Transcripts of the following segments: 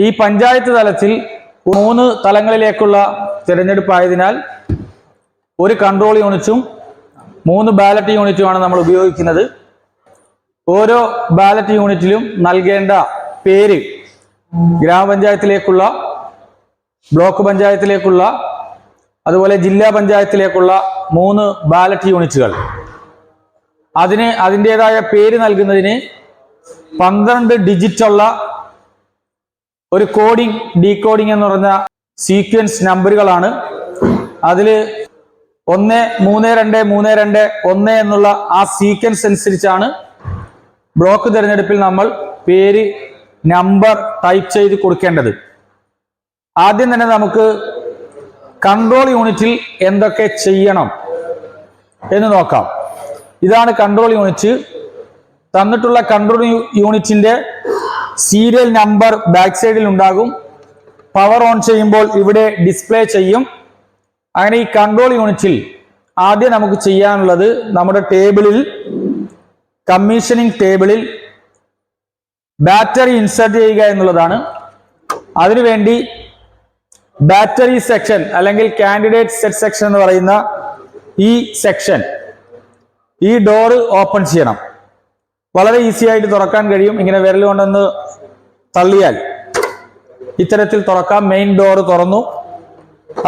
ഈ പഞ്ചായത്ത് തലത്തിൽ 3 തലങ്ങളിലേക്കുള്ള തിരഞ്ഞെടുപ്പായതിനാൽ ഒരു കൺട്രോൾ യൂണിറ്റും 3 ബാലറ്റ് യൂണിറ്റുമാണ് നമ്മൾ ഉപയോഗിക്കുന്നത്. ഓരോ ബാലറ്റ് യൂണിറ്റിലും നൽകേണ്ട പേര് ഗ്രാമപഞ്ചായത്തിലേക്കുള്ള, ബ്ലോക്ക് പഞ്ചായത്തിലേക്കുള്ള, അതുപോലെ ജില്ലാ പഞ്ചായത്തിലേക്കുള്ള 3 ബാലറ്റ് യൂണിറ്റുകൾ. അതിൻ്റെതായ പേര് നൽകുന്നതിന് 12 ഡിജിറ്റുള്ള ഒരു കോഡിംഗ്, ഡീകോഡിംഗ് എന്ന് പറഞ്ഞ സീക്വൻസ് നമ്പറുകളാണ്. അതിൽ 1 3 2 3 2 1 എന്നുള്ള ആ സീക്വൻസ് അനുസരിച്ചാണ് ബ്ലോക്ക് തിരഞ്ഞെടുപ്പിൽ നമ്മൾ പേര്, നമ്പർ ടൈപ്പ് ചെയ്ത് കൊടുക്കേണ്ടത്. ആദ്യം തന്നെ നമുക്ക് കൺട്രോൾ യൂണിറ്റിൽ എന്തൊക്കെ ചെയ്യണം എന്ന് നോക്കാം. ഇതാണ് കൺട്രോൾ യൂണിറ്റ്. തന്നിട്ടുള്ള കൺട്രോൾ യൂണിറ്റിന്റെ സീരിയൽ നമ്പർ ബാക്ക് സൈഡിൽ ഉണ്ടാകും. പവർ ഓൺ ചെയ്യുമ്പോൾ ഇവിടെ ഡിസ്പ്ലേ ചെയ്യും. അങ്ങനെ ഈ കൺട്രോൾ യൂണിറ്റിൽ ആദ്യം നമുക്ക് ചെയ്യാനുള്ളത് നമ്മുടെ ടേബിളിൽ, കമ്മീഷനിങ് ടേബിളിൽ ബാറ്ററി ഇൻസേർട്ട് ചെയ്യുക എന്നുള്ളതാണ്. അതിനുവേണ്ടി ബാറ്ററി സെക്ഷൻ അല്ലെങ്കിൽ കാൻഡിഡേറ്റ് സെറ്റ് സെക്ഷൻ എന്ന് പറയുന്ന ഈ സെക്ഷൻ, ഈ ഡോറ് ഓപ്പൺ ചെയ്യണം. വളരെ ഈസി ആയിട്ട് തുറക്കാൻ കഴിയും. ഇങ്ങനെ വിരൽ കൊണ്ടൊന്ന് തള്ളിയാൽ ഇത്തരത്തിൽ തുറക്കാം. മെയിൻ ഡോറ് തുറന്നു.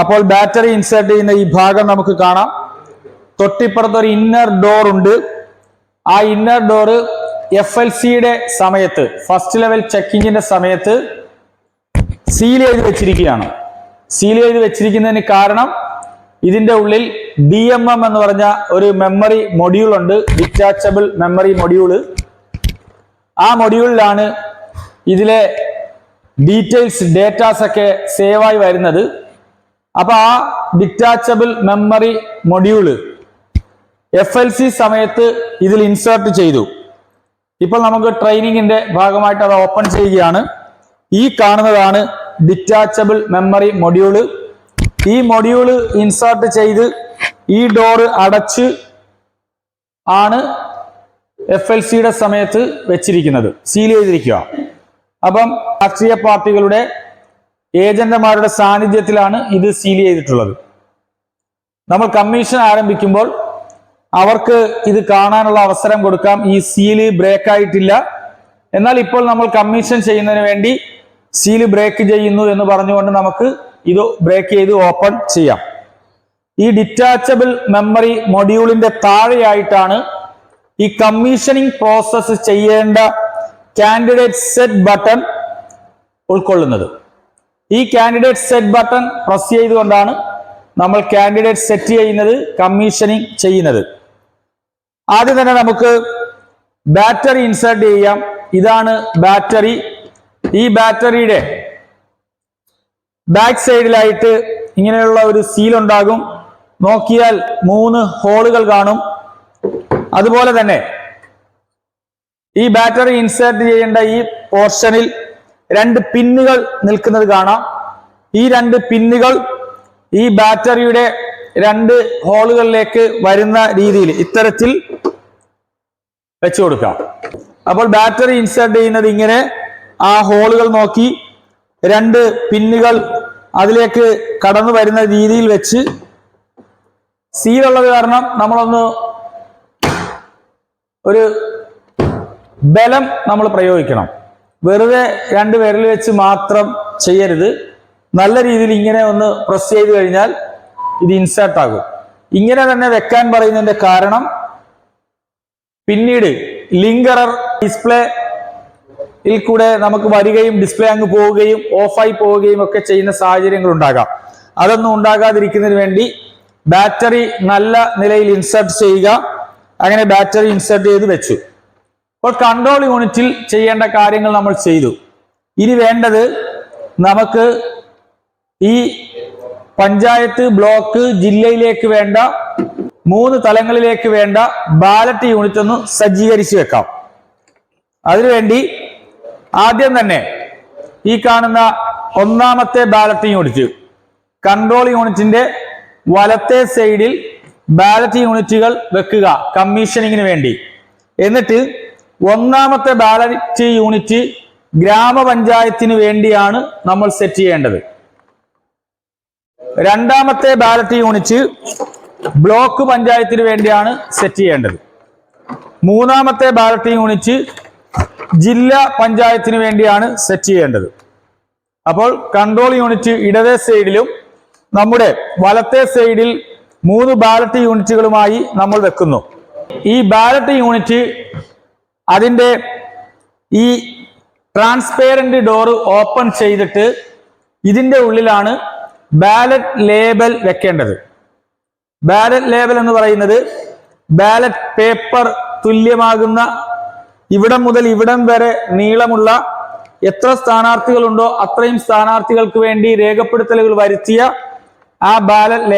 അപ്പോൾ ബാറ്ററി ഇൻസേർട്ട് ചെയ്യുന്ന ഈ ഭാഗം നമുക്ക് കാണാം. തൊട്ടിപ്പുറത്ത് ഒരു ഇന്നർ ഡോർ ഉണ്ട്. ആ ഇന്നർ ഡോറ് FLCയുടെ സമയത്ത്, ഫസ്റ്റ് ലെവൽ ചെക്കിങ്ങിന്റെ സമയത്ത് സീൽ ചെയ്ത് വെച്ചിരിക്കുകയാണ്. സീൽ ചെയ്ത് വെച്ചിരിക്കുന്നതിന് കാരണം ഇതിന്റെ ഉള്ളിൽ DMM എന്ന് പറഞ്ഞ ഒരു മെമ്മറി മൊഡ്യൂൾ ഉണ്ട്, ഡിറ്റാച്ചബിൾ മെമ്മറി മൊഡ്യൂള്. ആ മൊഡ്യൂളിലാണ് ഇതിലെ ഡീറ്റെയിൽസ്, ഡേറ്റാസ് ഒക്കെ സേവ് ആയി വരുന്നത്. അപ്പൊ ആ ഡിറ്റാച്ചബിൾ മെമ്മറി മൊഡ്യൂള് FLC സമയത്ത് ഇതിൽ ഇൻസേർട്ട് ചെയ്തു. ഇപ്പോൾ നമുക്ക് ട്രെയിനിങ്ങിന്റെ ഭാഗമായിട്ട് അത് ഓപ്പൺ ചെയ്യുകയാണ്. ഈ കാണുന്നതാണ് ഡിറ്റാച്ചബിൾ മെമ്മറി മൊഡ്യൂള്. ഈ മൊഡ്യൂള് ഇൻസേർട്ട് ചെയ്ത് ഈ ഡോറ് അടച്ച് ആണ് FLCയുടെ സമയത്ത് വെച്ചിരിക്കുന്നത്, സീൽ ചെയ്തിരിക്കുക. അപ്പം രാഷ്ട്രീയ പാർട്ടികളുടെ ഏജന്റുമാരുടെ സാന്നിധ്യത്തിലാണ് ഇത് സീൽ ചെയ്തിട്ടുള്ളത്. നമ്മൾ കമ്മീഷൻ ആരംഭിക്കുമ്പോൾ അവർക്ക് ഇത് കാണാനുള്ള അവസരം കൊടുക്കാം. ഈ സീല് ബ്രേക്ക് ആയിട്ടില്ല, എന്നാൽ ഇപ്പോൾ നമ്മൾ കമ്മീഷൻ ചെയ്യുന്നതിന് വേണ്ടി സീല് ബ്രേക്ക് ചെയ്യുന്നു എന്ന് പറഞ്ഞുകൊണ്ട് നമുക്ക് ഇത് ബ്രേക്ക് ചെയ്ത് ഓപ്പൺ ചെയ്യാം. ഈ ഡിറ്റാച്ചബിൾ മെമ്മറി മൊഡ്യൂളിന്റെ താഴെയായിട്ടാണ് ഈ കമ്മീഷനിങ് പ്രോസസ്സ് ചെയ്യേണ്ട കാൻഡിഡേറ്റ് സെറ്റ് ബട്ടൺ ഉൾക്കൊള്ളുന്നത്. ഈ കാൻഡിഡേറ്റ് സെറ്റ് ബട്ടൺ പ്രസ് ചെയ്തുകൊണ്ടാണ് നമ്മൾ കാൻഡിഡേറ്റ് സെറ്റ് ചെയ്യുന്നത്, കമ്മീഷനിങ് ചെയ്യുന്നത്. ആദ്യം തന്നെ നമുക്ക് ബാറ്ററി ഇൻസേർട്ട് ചെയ്യാം. ഇതാണ് ബാറ്ററി. ഈ ബാറ്ററിയുടെ ബാക്ക് സൈഡിലായിട്ട് ഇങ്ങനെയുള്ള ഒരു സീൽ ഉണ്ടാകും. നോക്കിയാൽ 3 ഹോളുകൾ കാണും. അതുപോലെ തന്നെ ഈ ബാറ്ററി ഇൻസേർട്ട് ചെയ്യേണ്ട ഈ പോർഷനിൽ 2 പിന്നുകൾ നിൽക്കുന്നത് കാണാം. ഈ 2 പിന്നുകൾ ഈ ബാറ്ററിയുടെ 2 ഹോളുകളിലേക്ക് വരുന്ന രീതിയിൽ ഇത്തരത്തിൽ വെച്ചു കൊടുക്കാം. അപ്പോൾ ബാറ്ററി ഇൻസേർട്ട് ചെയ്യുന്നത് ഇങ്ങനെ ആ ഹോളുകൾ നോക്കി 2 പിന്നുകൾ അതിലേക്ക് കടന്നു വരുന്ന രീതിയിൽ വെച്ച്, സീലുള്ളത് കാരണം നമ്മളൊന്ന് ഒരു ബലം നമ്മൾ പ്രയോഗിക്കണം. വെറുതെ 2 വിരൽ വെച്ച് മാത്രം ചെയ്യരുത്. നല്ല രീതിയിൽ ഇങ്ങനെ ഒന്ന് പ്രസ് ചെയ്ത് കഴിഞ്ഞാൽ ഇത് ഇൻസേർട്ട് ആകും. ഇങ്ങനെ തന്നെ വെക്കാൻ പറയുന്നതിന്റെ കാരണം പിന്നീട് ലിങ്ക് എറർ ഡിസ്പ്ലേയിൽ കൂടെ നമുക്ക് വരികയും ഡിസ്പ്ലേ അങ്ങ് പോവുകയും ഓഫായി പോവുകയും ഒക്കെ ചെയ്യുന്ന സാഹചര്യങ്ങൾ ഉണ്ടാകാം. അതൊന്നും ഉണ്ടാകാതിരിക്കുന്നതിന് വേണ്ടി ബാറ്ററി നല്ല നിലയിൽ ഇൻസേർട്ട് ചെയ്യുക. അങ്ങനെ ബാറ്ററി ഇൻസേർട്ട് ചെയ്ത് വെച്ചു. അപ്പോൾ കൺട്രോൾ യൂണിറ്റിൽ ചെയ്യേണ്ട കാര്യങ്ങൾ നമ്മൾ ചെയ്തു. ഇനി വേണ്ടത് നമുക്ക് ഈ പഞ്ചായത്ത്, ബ്ലോക്ക്, ജില്ലയിലേക്ക് വേണ്ട 3 തലങ്ങളിലേക്ക് വേണ്ട ബാലറ്റ് യൂണിറ്റ് ഒന്ന് സജ്ജീകരിച്ച് വെക്കാം. അതിനുവേണ്ടി ആദ്യം തന്നെ ഈ കാണുന്ന 1ാമത്തെ ബാലറ്റ് യൂണിറ്റ്, കൺട്രോൾ യൂണിറ്റിന്റെ വലത്തെ സൈഡിൽ ബാലറ്റ് യൂണിറ്റുകൾ വെക്കുക കമ്മീഷനിങ്ങിന് വേണ്ടി. എന്നിട്ട് 1ാമത്തെ ബാലറ്റ് യൂണിറ്റ് ഗ്രാമപഞ്ചായത്തിന് വേണ്ടിയാണ് നമ്മൾ സെറ്റ് ചെയ്യേണ്ടത്. രണ്ടാമത്തെ ബാലറ്റ് യൂണിറ്റ് ബ്ലോക്ക് പഞ്ചായത്തിന് വേണ്ടിയാണ് സെറ്റ് ചെയ്യേണ്ടത്. മൂന്നാമത്തെ ബാലറ്റ് യൂണിറ്റ് ജില്ലാ പഞ്ചായത്തിന് വേണ്ടിയാണ് സെറ്റ് ചെയ്യേണ്ടത്. അപ്പോൾ കൺട്രോൾ യൂണിറ്റ് ഇടതേ സൈഡിലും നമ്മുടെ വലത്തെ സൈഡിൽ 3 ബാലറ്റ് യൂണിറ്റുകളുമായി നമ്മൾ വെക്കുന്നു. ഈ ബാലറ്റ് യൂണിറ്റ് അതിൻ്റെ ഈ ട്രാൻസ്പെയറന്റ് ഡോറ് ഓപ്പൺ ചെയ്തിട്ട് ഇതിൻ്റെ ഉള്ളിലാണ് ബാലറ്റ് ലേബൽ വെക്കേണ്ടത്. ബാലറ്റ് ലേബൽ എന്ന് പറയുന്നത് ബാലറ്റ് പേപ്പർ തുല്യമാകുന്ന ഇവിടം മുതൽ ഇവിടം വരെ നീളമുള്ള എത്ര സ്ഥാനാർത്ഥികളുണ്ടോ അത്രയും സ്ഥാനാർത്ഥികൾക്ക് വേണ്ടി രേഖപ്പെടുത്തലുകൾ വരുത്തിയ ആ ബാലറ്റ്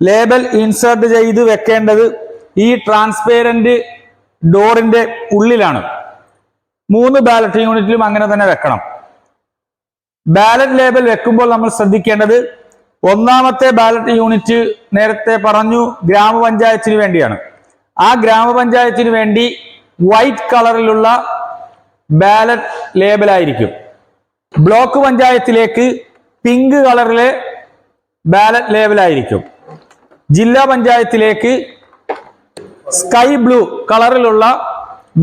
ലേബൽ ഇൻസേർട്ട് ചെയ്ത് വെക്കേണ്ടത് ഈ ട്രാൻസ്പെയറന്റ് ഡോറിന്റെ ഉള്ളിലാണ്. 3 ബാലറ്റ് യൂണിറ്റിലും അങ്ങനെ തന്നെ വെക്കണം. ബാലറ്റ് ലേബൽ വെക്കുമ്പോൾ നമ്മൾ ശ്രദ്ധിക്കേണ്ടത് ഒന്നാമത്തെ ബാലറ്റ് യൂണിറ്റ് നേരത്തെ പറഞ്ഞു ഗ്രാമപഞ്ചായത്തിന് വേണ്ടിയാണ്. ആ ഗ്രാമപഞ്ചായത്തിന് വേണ്ടി വൈറ്റ് കളറിലുള്ള ബാലറ്റ് ലേബൽ ആയിരിക്കും. ബ്ലോക്ക് പഞ്ചായത്തിലേക്ക് പിങ്ക് കളറിലെ ബാലറ്റ് ലേബൽ ആയിരിക്കും. ജില്ലാ പഞ്ചായത്തിലേക്ക് സ്കൈ ബ്ലൂ കളറിലുള്ള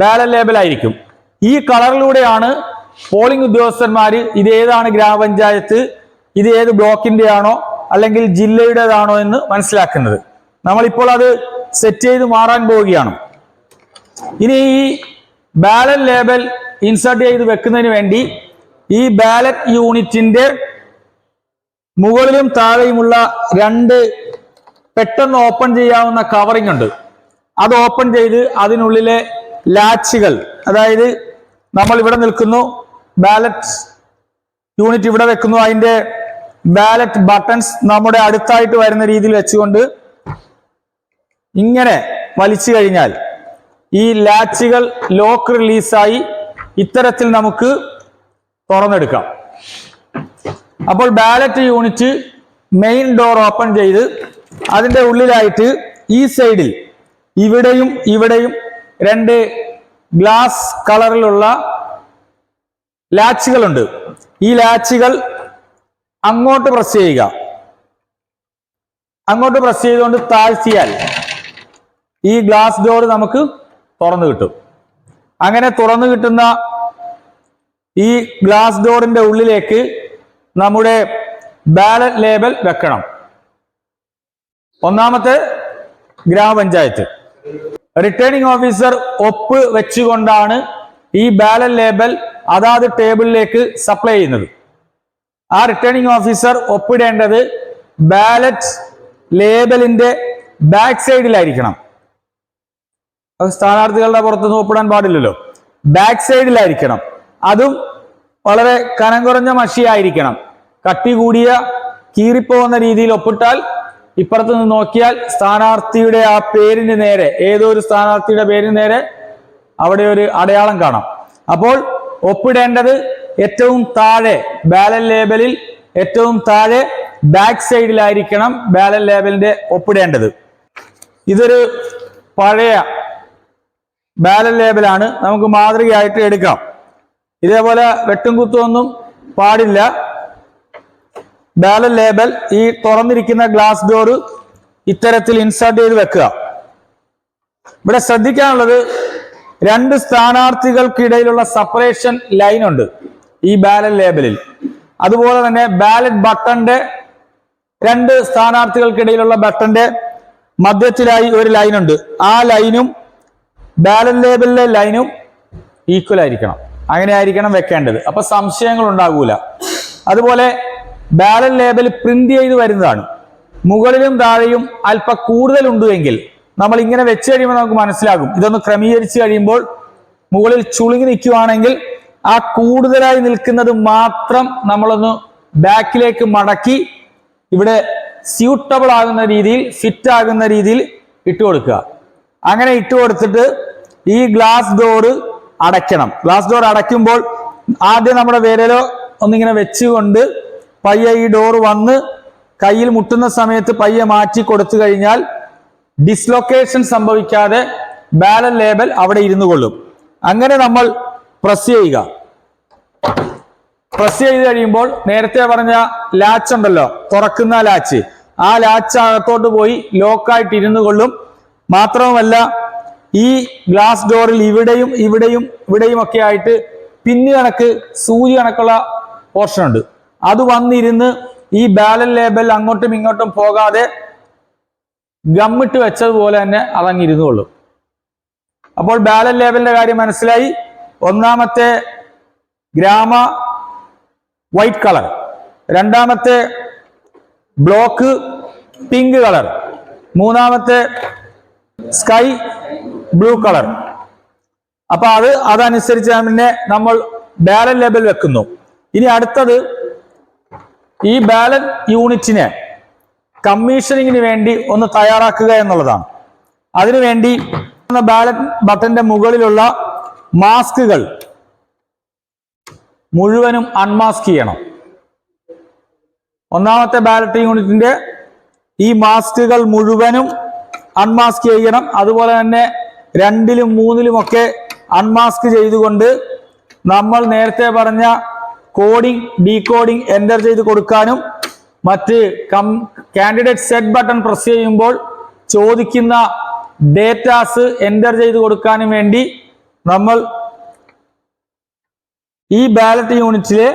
ബാലറ്റ് ലേബൽ ആയിരിക്കും. ഈ കളറിലൂടെയാണ് പോളിംഗ് ഉദ്യോഗസ്ഥന്മാര് ഇത് ഏതാണ് ഗ്രാമപഞ്ചായത്ത്, ഇത് ഏത് ബ്ലോക്കിന്റെ ആണോ അല്ലെങ്കിൽ ജില്ലയുടേതാണോ എന്ന് മനസ്സിലാക്കുന്നത്. നമ്മളിപ്പോൾ അത് സെറ്റ് ചെയ്ത് മാറാൻ പോവുകയാണ്. ഇനി ഈ ബാലറ്റ് ലേബൽ ഇൻസേർട്ട് ചെയ്ത് വെക്കുന്നതിന് വേണ്ടി ഈ ബാലറ്റ് യൂണിറ്റിന്റെ മുകളിലും താഴെയുമുള്ള 2 പെട്ടെന്ന് ഓപ്പൺ ചെയ്യാവുന്ന കവറിംഗ് ഉണ്ട്. അത് ഓപ്പൺ ചെയ്ത് അതിനുള്ളിലെ ലാച്ചുകൾ, അതായത് നമ്മൾ ഇവിടെ നിൽക്കുന്നു, ബാലറ്റ് യൂണിറ്റ് ഇവിടെ വെക്കുന്നു, അതിന്റെ ബാലറ്റ് ബട്ടൺസ് നമ്മുടെ അടുത്തായിട്ട് വരുന്ന രീതിയിൽ വെച്ചുകൊണ്ട് ഇങ്ങനെ വലിച്ചു കഴിഞ്ഞാൽ ഈ ലാച്ചുകൾ ലോക്ക് റിലീസായി ഇത്തരത്തിൽ നമുക്ക് തുറന്നെടുക്കാം. അപ്പോൾ ballot unit main door open ചെയ്ത് അതിന്റെ ഉള്ളിലായിട്ട് ഈ സൈഡിൽ ഇവിടെയും 2 ഗ്ലാസ് കളറിലുള്ള ലാച്ചുകളുണ്ട്. ഈ ലാച്ചുകൾ അങ്ങോട്ട് പ്രസ് ചെയ്യുക. അങ്ങോട്ട് പ്രസ് ചെയ്തുകൊണ്ട് താഴ്ത്തിയാൽ ഈ ഗ്ലാസ് ഡോർ നമുക്ക് തുറന്നു കിട്ടും. അങ്ങനെ തുറന്നു കിട്ടുന്ന ഈ ഗ്ലാസ് ഡോറിന്റെ ഉള്ളിലേക്ക് നമ്മുടെ ബാലറ്റ് ലേബൽ വെക്കണം. ഒന്നാമത്തെ ഗ്രാമപഞ്ചായത്ത് റിട്ടേണിംഗ് ഓഫീസർ ഒപ്പ് വെച്ചുകൊണ്ടാണ് ഈ ബാലറ്റ് ലേബൽ അതാത് ടേബിളിലേക്ക് സപ്ലൈ ചെയ്യുന്നത്. ആ റിട്ടേണിംഗ് ഓഫീസർ ഒപ്പിടേണ്ടത് ബാലറ്റ് ലേബലിന്റെ ബാക്ക് സൈഡിലായിരിക്കണം. സ്ഥാനാർത്ഥികളുടെ പുറത്തുനിന്ന് ഒപ്പിടാൻ പാടില്ലല്ലോ. ബാക്ക് സൈഡിലായിരിക്കണം. അതും വളരെ കനം കുറഞ്ഞ മഷിയായിരിക്കണം. കട്ടി കൂടിയ കീറിപ്പോകുന്ന രീതിയിൽ ഒപ്പിട്ടാൽ ഇപ്പുറത്ത് നിന്ന് നോക്കിയാൽ സ്ഥാനാർത്ഥിയുടെ ആ പേരിന് നേരെ, ഏതോ ഒരു സ്ഥാനാർത്ഥിയുടെ പേരിന് നേരെ അവിടെ ഒരു അടയാളം കാണാം. അപ്പോൾ ഒപ്പിടേണ്ടത് ഏറ്റവും താഴെ, ബാലറ്റ് ലേബലിൽ ഏറ്റവും താഴെ ബാക്ക് സൈഡിലായിരിക്കണം ബാലറ്റ് ലേബലിന്റെ ഒപ്പിടേണ്ടത്. ഇതൊരു പഴയ ബാലറ്റ് ലേബലാണ്, നമുക്ക് മാതൃകയായിട്ട് എടുക്കാം. ഇതേപോലെ വെട്ടും കുത്തുമൊന്നും പാടില്ല. ബാലറ്റ് ലേബൽ ഈ തുറന്നിരിക്കുന്ന ഗ്ലാസ് ഡോർ ഇത്തരത്തിൽ ഇൻസേർട്ട് ചെയ്ത് വെക്കുക. ഇവിടെ ശ്രദ്ധിക്കാനുള്ളത് 2 സ്ഥാനാർത്ഥികൾക്കിടയിലുള്ള സെപ്പറേഷൻ ലൈൻ ഉണ്ട് ഈ ബാലറ്റ് ലേബലിൽ. അതുപോലെ തന്നെ ബാലറ്റ് ബട്ടന്റെ 2 സ്ഥാനാർത്ഥികൾക്കിടയിലുള്ള ബട്ടന്റെ മധ്യത്തിലായി ഒരു ലൈൻ ഉണ്ട്. ആ ലൈനും ബാലറ്റ് ലേബലിലെ ലൈനും ഈക്വൽ ആയിരിക്കണം. അങ്ങനെ ആയിരിക്കണം വെക്കേണ്ടത്. അപ്പൊ സംശയങ്ങൾ ഉണ്ടാകൂല. അതുപോലെ ബാലറ്റ് ലേബൽ പ്രിന്റ് ചെയ്ത് വരുന്നതാണ്. മുകളിലും താഴെയും അല്പം കൂടുതൽ ഉണ്ടെങ്കിൽ നമ്മൾ ഇങ്ങനെ വെച്ച് കഴിയുമ്പോൾ നമുക്ക് മനസ്സിലാകും. ഇതൊന്ന് ക്രമീകരിച്ച് കഴിയുമ്പോൾ മുകളിൽ ചുളുങ്ങി നിൽക്കുകയാണെങ്കിൽ ആ കൂടുതലായി നിൽക്കുന്നത് മാത്രം നമ്മളൊന്ന് ബാക്കിലേക്ക് മടക്കി ഇവിടെ സ്യൂട്ടബിൾ ആകുന്ന രീതിയിൽ, ഫിറ്റ് ആകുന്ന രീതിയിൽ ഇട്ട് കൊടുക്കുക. അങ്ങനെ ഇട്ട് കൊടുത്തിട്ട് ഈ ഗ്ലാസ് ഡോറ് അടയ്ക്കണം. ഗ്ലാസ് ഡോർ അടയ്ക്കുമ്പോൾ ആദ്യം നമ്മുടെ വിരലോ ഒന്നിങ്ങനെ വെച്ചുകൊണ്ട് പയ്യെ ഈ ഡോർ വന്ന് കയ്യിൽ മുട്ടുന്ന സമയത്ത് പയ്യെ മാറ്റി കൊടുത്തു കഴിഞ്ഞാൽ ഡിസ്ലൊക്കേഷൻ സംഭവിക്കാതെ ബാലറ്റ് ലേബൽ അവിടെ ഇരുന്നു കൊള്ളും. അങ്ങനെ നമ്മൾ പ്രസ് ചെയ്യുക. പ്രസ് ചെയ്ത് കഴിയുമ്പോൾ നേരത്തെ പറഞ്ഞ ലാച്ച് ഉണ്ടല്ലോ, തുറക്കുന്ന ലാച്ച്, ആ ലാച്ച് അകത്തോട്ട് പോയി ലോക്കായിട്ട് ഇരുന്നു കൊള്ളും. മാത്രവുമല്ല ഈ ഗ്ലാസ് ഡോറിൽ ഇവിടെയും ഒക്കെ ആയിട്ട് പിന്ന് കണക്ക് സൂചി കണക്കുള്ള പോർഷൻ ഉണ്ട്. അത് വന്നിരുന്ന് ഈ ബാലൻസ് ലേബൽ അങ്ങോട്ടും ഇങ്ങോട്ടും പോകാതെ ഗമ്മിട്ട് വെച്ചതുപോലെ തന്നെ അതങ്ങിരുന്നുകൊള്ളും. അപ്പോൾ ബാലൻസ് ലേബലിന്റെ കാര്യം മനസ്സിലായി. ഒന്നാമത്തെ ഗ്രാമ വൈറ്റ് കളർ, രണ്ടാമത്തെ ബ്ലോക്ക് പിങ്ക് കളർ, മൂന്നാമത്തെ സ്കൈ ബ്ലൂ കളർ. അപ്പൊ അതനുസരിച്ച് തന്നെ നമ്മൾ ബാലൻസ് ലേബൽ വെക്കുന്നു. ഇനി അടുത്തത് ഈ ബാലൻസ് യൂണിറ്റിനെ കമ്മീഷനിങ്ങിന് വേണ്ടി ഒന്ന് തയ്യാറാക്കുക എന്നുള്ളതാണ്. അതിനുവേണ്ടി ബാലൻസ് ബട്ടന്റെ മുകളിലുള്ള മാസ്കുകൾ മുഴുവനും അൺമാസ്ക് ചെയ്യണം. ഒന്നാമത്തെ ബാലറ്റ് യൂണിറ്റിന്റെ ഈ മാസ്കുകൾ മുഴുവനും അൺമാസ്ക് ചെയ്യണം. അതുപോലെ തന്നെ 2ലും 3ലും ഒക്കെ അൺമാസ്ക് ചെയ്തുകൊണ്ട് നമ്മൾ നേരത്തെ പറഞ്ഞ കോഡിംഗ് ഡീകോഡിംഗ് എൻ്റർ ചെയ്ത് കൊടുക്കാനും മറ്റ് കാൻഡിഡേറ്റ് സെറ്റ് ബട്ടൺ പ്രസ് ചെയ്യുമ്പോൾ ചോദിക്കുന്ന ഡേറ്റാസ് എൻ്റർ ചെയ്ത് കൊടുക്കാനും വേണ്ടി നമ്മൾ ഈ ബാലറ്റ് യൂണിറ്റിലെ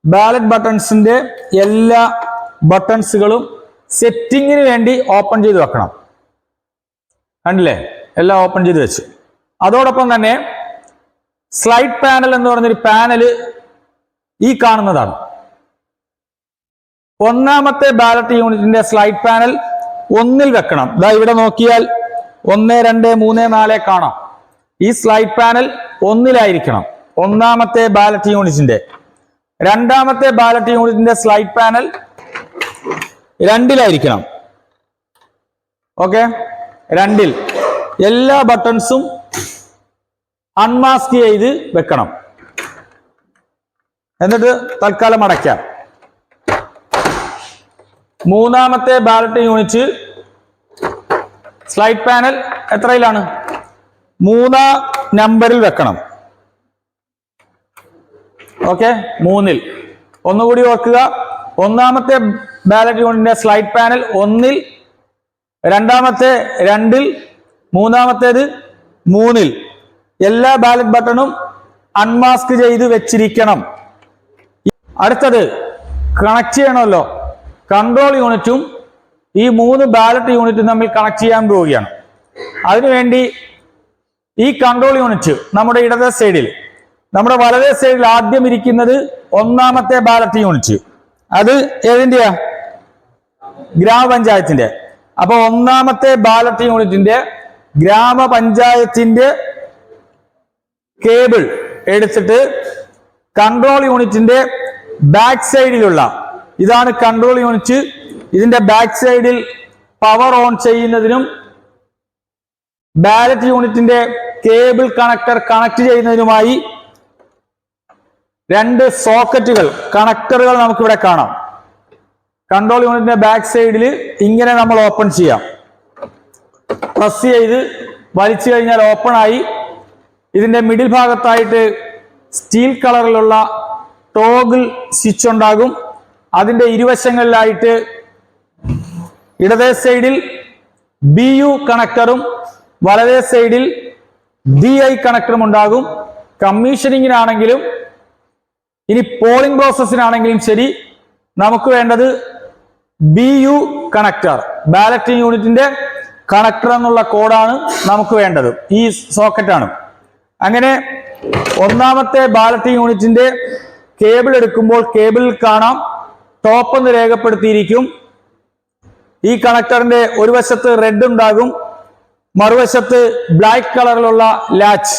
ബാലറ്റ് ബട്ടൺസിന്റെ എല്ലാ ബട്ടൺസുകളും സെറ്റിങ്ങിന് വേണ്ടി ഓപ്പൺ ചെയ്ത് വെക്കണം. കണ്ടില്ലേ, എല്ലാം ഓപ്പൺ ചെയ്ത് വെച്ച്. അതോടൊപ്പം തന്നെ സ്ലൈഡ് പാനൽ എന്ന് പറഞ്ഞൊരു പാനല് ഈ കാണുന്നതാണ്. ഒന്നാമത്തെ ബാലറ്റ് യൂണിറ്റിന്റെ സ്ലൈഡ് പാനൽ 1ൽ വെക്കണം. ദാ ഇവിടെ നോക്കിയാൽ 1, 2, 3, 4 കാണാം. ഈ സ്ലൈഡ് പാനൽ 1ലായിരിക്കണം ഒന്നാമത്തെ ബാലറ്റ് യൂണിറ്റിന്റെ. രണ്ടാമത്തെ ബാലറ്റ് യൂണിറ്റിന്റെ സ്ലൈഡ് പാനൽ 2ലായിരിക്കണം. ഓക്കെ, 2ൽ എല്ലാ ബട്ടൺസും അൺമാസ്ക് ചെയ്ത് വെക്കണം. എന്നിട്ട് തൽക്കാലം അടയ്ക്കാം. മൂന്നാമത്തെ ബാലറ്റ് യൂണിറ്റ് സ്ലൈഡ് പാനൽ എത്രയിലാണ്? 3-ാം നമ്പറിൽ വെക്കണം. ഓക്കെ, 3ൽ. ഒന്നുകൂടി ഓർക്കുക, ഒന്നാമത്തെ ബാലറ്റ് യൂണിറ്റിന്റെ സ്ലൈഡ് പാനൽ 1ൽ, രണ്ടാമത്തെ 2ൽ, മൂന്നാമത്തേത് 3ൽ. എല്ലാ ബാലറ്റ് ബട്ടണും അൺമാസ്ക് ചെയ്ത് വെച്ചിരിക്കണം. അടുത്തത് കണക്ട് ചെയ്യണമല്ലോ. കൺട്രോൾ യൂണിറ്റും ഈ 3 ബാലറ്റ് യൂണിറ്റും തമ്മിൽ കണക്ട് ചെയ്യാൻ പോവുകയാണ്. അതിനുവേണ്ടി ഈ കൺട്രോൾ യൂണിറ്റ് നമ്മുടെ ഇടത് സൈഡിൽ, നമ്മുടെ വലതേ സൈഡിൽ ആദ്യം ഇരിക്കുന്നത് ഒന്നാമത്തെ ബാലറ്റ് യൂണിറ്റ്. അത് ഏതിന്റെയാ? ഗ്രാമപഞ്ചായത്തിന്റെ. അപ്പൊ ഒന്നാമത്തെ ബാലറ്റ് യൂണിറ്റിന്റെ ഗ്രാമപഞ്ചായത്തിന്റെ കേബിൾ എടുത്തിട്ട് കൺട്രോൾ യൂണിറ്റിന്റെ ബാക്ക് സൈഡിലുള്ള, ഇതാണ് കൺട്രോൾ യൂണിറ്റ്, ഇതിന്റെ ബാക്ക് സൈഡിൽ പവർ ഓൺ ചെയ്യുന്നതിനും ബാലറ്റ് യൂണിറ്റിന്റെ കേബിൾ കണക്ടർ കണക്ട് ചെയ്യുന്നതിനുമായി 2 സോക്കറ്റുകൾ, കണക്ടറുകൾ നമുക്കിവിടെ കാണാം. കൺട്രോൾ യൂണിറ്റിന്റെ ബാക്ക് സൈഡിൽ ഇങ്ങനെ നമ്മൾ ഓപ്പൺ ചെയ്യാം. പ്രസ് ചെയ്ത് വലിച്ചു കഴിഞ്ഞാൽ ഓപ്പൺ ആയി. ഇതിന്റെ മിഡിൽ ഭാഗത്തായിട്ട് സ്റ്റീൽ കളറിലുള്ള ടോഗിൾ സ്വിച്ച് ഉണ്ടാകും. അതിന്റെ ഇരുവശങ്ങളിലായിട്ട് ഇടതേ സൈഡിൽ BU കണക്ടറും വലതേ സൈഡിൽ DI കണക്ടറും ഉണ്ടാകും. കമ്മീഷനിങ്ങിനാണെങ്കിലും ഇനി പോളിംഗ് പ്രോസസ്സിനാണെങ്കിലും ശരി, നമുക്ക് വേണ്ടത് BU കണക്ടർ, ബാലറ്റ് യൂണിറ്റിന്റെ കണക്ടർ എന്നുള്ള കോഡാണ് നമുക്ക് വേണ്ടത്. ഈ സോക്കറ്റാണ്. അങ്ങനെ ഒന്നാമത്തെ ബാലറ്റ് യൂണിറ്റിന്റെ കേബിൾ എടുക്കുമ്പോൾ കേബിളിൽ കാണാം ടോപ്പ് എന്ന് രേഖപ്പെടുത്തിയിരിക്കും. ഈ കണക്ടറിന്റെ ഒരു വശത്ത് റെഡ് ഉണ്ടാകും, മറുവശത്ത് ബ്ലാക്ക് കളറിലുള്ള ലാച്ച്.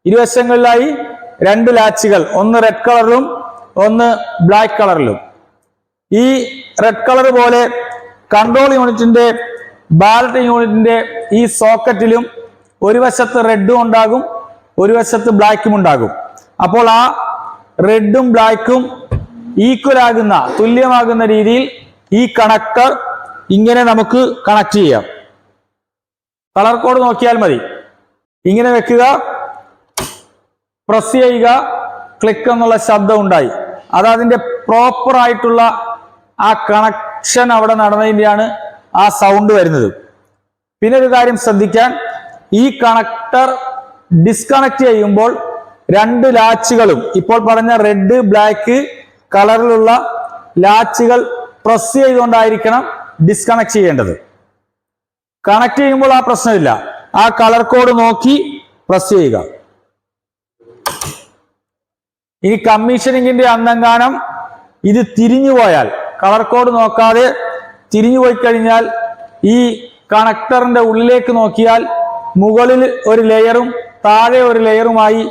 ഇരുവശങ്ങളിലായി 2 ലാച്ചുകൾ, ഒന്ന് റെഡ് കളറിലും ഒന്ന് ബ്ലാക്ക് കളറിലും. ഈ റെഡ് കളർ പോലെ കൺട്രോൾ യൂണിറ്റിന്റെ ബാലറ്റ് യൂണിറ്റിന്റെ ഈ സോക്കറ്റിലും ഒരു വശത്ത് റെഡും ഉണ്ടാകും, ഒരു വശത്ത് ബ്ലാക്കും ഉണ്ടാകും. അപ്പോൾ ആ റെഡും ബ്ലാക്കും ഈക്വൽ ആകുന്ന, തുല്യമാകുന്ന രീതിയിൽ ഈ കണക്ടർ ഇങ്ങനെ നമുക്ക് കണക്ട് ചെയ്യാം. കളർ കോഡ് നോക്കിയാൽ മതി. ഇങ്ങനെ വെക്കുക, പ്രസ് ചെയ്യുക, ക്ലിക്ക് എന്നുള്ള ശബ്ദം ഉണ്ടായി. അത് അതിന്റെ പ്രോപ്പർ ആയിട്ടുള്ള ആ കണക്ഷൻ അവിടെ നടന്നതിന്റെയാണ് ആ സൗണ്ട് വരുന്നത്. പിന്നെ ഒരു കാര്യം ശ്രദ്ധിക്കാൻ, ഈ കണക്ടർ ഡിസ്കണക്ട് ചെയ്യുമ്പോൾ രണ്ട് ലാച്ചുകളും ഇപ്പോൾ പറഞ്ഞ റെഡ് ബ്ലാക്ക് കളറിലുള്ള ലാച്ചുകൾ പ്രസ് ചെയ്തുകൊണ്ടായിരിക്കണം ഡിസ്കണക്ട് ചെയ്യേണ്ടത്. കണക്ട് ചെയ്യുമ്പോൾ ആ പ്രശ്നമില്ല, ആ കളർ കോഡ് നോക്കി പ്രസ് ചെയ്യുക. ഇനി കമ്മീഷനിങ്ങിന്റെ അന്നെങ്ങാനും ഇത് തിരിഞ്ഞു പോയാൽ, കളർ കോഡ് നോക്കാതെ തിരിഞ്ഞു പോയി കഴിഞ്ഞാൽ, ഈ കണക്ടറിന്റെ ഉള്ളിലേക്ക് നോക്കിയാൽ മുകളിൽ ഒരു ലെയറും താഴെ ഒരു ലെയറുമായി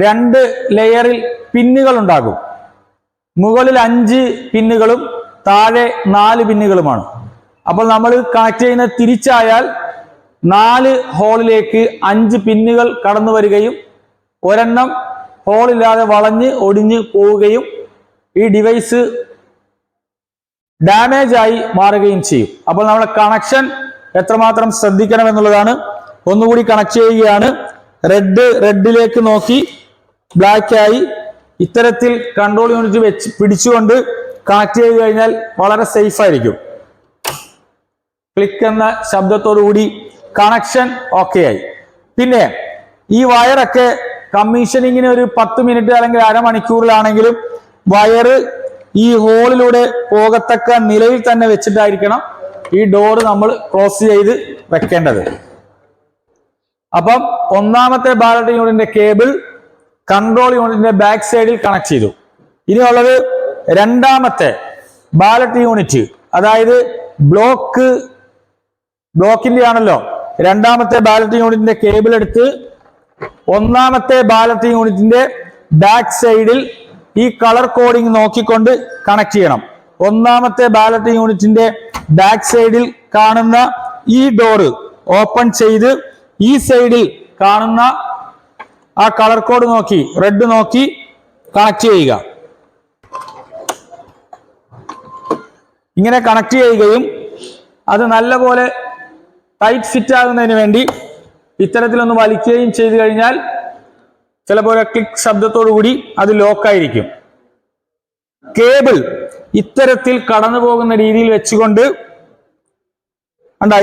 രണ്ട് ലെയറിൽ പിന്നുകൾ ഉണ്ടാകും. മുകളിൽ 5 പിന്നുകളും താഴെ 4 പിന്നുകളുമാണ്. അപ്പോൾ നമ്മൾ കണക്ട് ചെയ്യുന്നത് തിരിച്ചായാൽ 4 ഹോളിലേക്ക് 5 പിന്നുകൾ കടന്നു വരികയും ഒരെണ്ണം ഹോളില്ലാതെ വളഞ്ഞ് ഒടിഞ്ഞ് പോവുകയും ഈ ഡിവൈസ് ഡാമേജ് ആയി മാറുകയും ചെയ്യും. അപ്പോൾ നമ്മുടെ കണക്ഷൻ എത്രമാത്രം ശ്രദ്ധിക്കണം എന്നുള്ളതാണ്. ഒന്നുകൂടി കണക്ട് ചെയ്യുകയാണ്. റെഡിലേക്ക് നോക്കി ബ്ലാക്ക് ആയി ഇത്തരത്തിൽ കൺട്രോൾ യൂണിറ്റ് വെച്ച് പിടിച്ചുകൊണ്ട് കണക്ട് ചെയ്ത് കഴിഞ്ഞാൽ വളരെ സേഫ് ആയിരിക്കും. ക്ലിക്ക് എന്ന ശബ്ദത്തോടുകൂടി കണക്ഷൻ ഓക്കെ ആയി. പിന്നെ ഈ വയറൊക്കെ കമ്മീഷനിങ്ങിന് ഒരു 10 മിനിറ്റ് അല്ലെങ്കിൽ അരമണിക്കൂറിലാണെങ്കിലും വയറ് ഈ ഹോളിലൂടെ പോകത്തക്ക നിലയിൽ തന്നെ വെച്ചിട്ടായിരിക്കണം ഈ ഡോറ് നമ്മൾ ക്ലോസ് ചെയ്ത് വെക്കേണ്ടത്. അപ്പം ഒന്നാമത്തെ ബാലറ്റ് യൂണിറ്റിന്റെ കേബിൾ കൺട്രോൾ യൂണിറ്റിന്റെ ബാക്ക് സൈഡിൽ കണക്ട് ചെയ്തു. ഇനിയുള്ളത് രണ്ടാമത്തെ ബാലറ്റ് യൂണിറ്റ്, അതായത് ബ്ലോക്കിന്റെ ആണല്ലോ. രണ്ടാമത്തെ ബാലറ്റ് യൂണിറ്റിന്റെ കേബിൾ എടുത്ത് ഒന്നാമത്തെ ബാലറ്റ് യൂണിറ്റിന്റെ ബാക്ക് സൈഡിൽ ഈ കളർ കോഡിംഗ് നോക്കിക്കൊണ്ട് കണക്ട് ചെയ്യണം. ഒന്നാമത്തെ ബാലറ്റ് യൂണിറ്റിന്റെ ബാക്ക് സൈഡിൽ കാണുന്ന ഈ ഡോറ് ഓപ്പൺ ചെയ്ത് ഈ സൈഡിൽ കാണുന്ന ആ കളർ കോഡ് നോക്കി, റെഡ് നോക്കി കണക്ട് ചെയ്യുക. ഇങ്ങനെ കണക്ട് ചെയ്യുകയും അത് നല്ലപോലെ ടൈറ്റ് ഫിറ്റ് ആകുന്നതിന് വേണ്ടി ഇത്തരത്തിലൊന്ന് വലിക്കുകയും ചെയ്തു കഴിഞ്ഞാൽ ചിലപ്പോൾ ക്ലിക്ക് ശബ്ദത്തോടു കൂടി അത് ലോക്കായിരിക്കും. കേബിൾ ഇത്തരത്തിൽ കടന്നു പോകുന്ന രീതിയിൽ വെച്ചുകൊണ്ട്